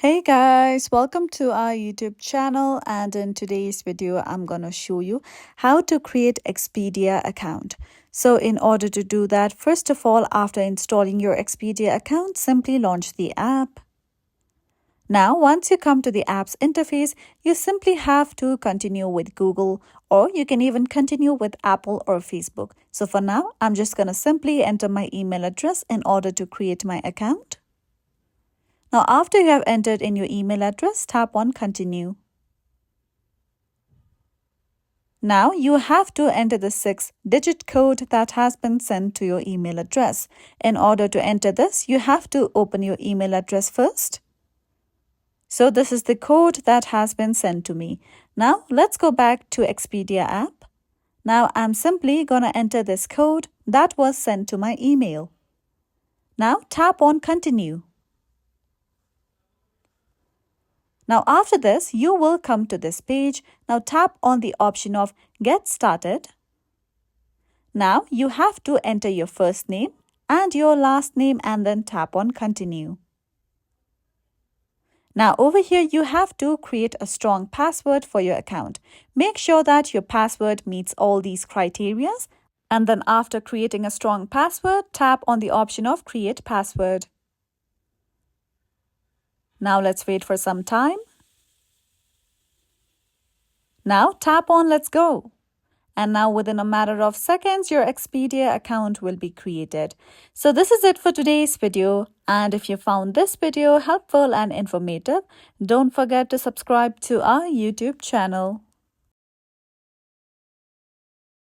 Hey guys, welcome to our YouTube channel, and in today's video I'm going to show you how to create Expedia account. So in order to do that, first of all, after installing your Expedia account, simply launch the app. Now once you come to the app's interface, you simply have to continue with Google, or you can even continue with Apple or Facebook. So for now, I'm just going to simply enter my email address in order to create my account. Now, after you have entered in your email address, tap on Continue. Now, you have to enter the 6-digit code that has been sent to your email address. In order to enter this, you have to open your email address first. So, this is the code that has been sent to me. Now, let's go back to Expedia app. Now, I'm simply going to enter this code that was sent to my email. Now, tap on Continue. Now after this, you will come to this page. Now tap on the option of Get Started. Now you have to enter your first name and your last name and then tap on Continue. Now over here, you have to create a strong password for your account. Make sure that your password meets all these criteria. And then after creating a strong password, tap on the option of Create Password. Now let's wait for some time. Now tap on Let's Go. And now within a matter of seconds, your Expedia account will be created. So this is it for today's video. And if you found this video helpful and informative, don't forget to subscribe to our YouTube channel.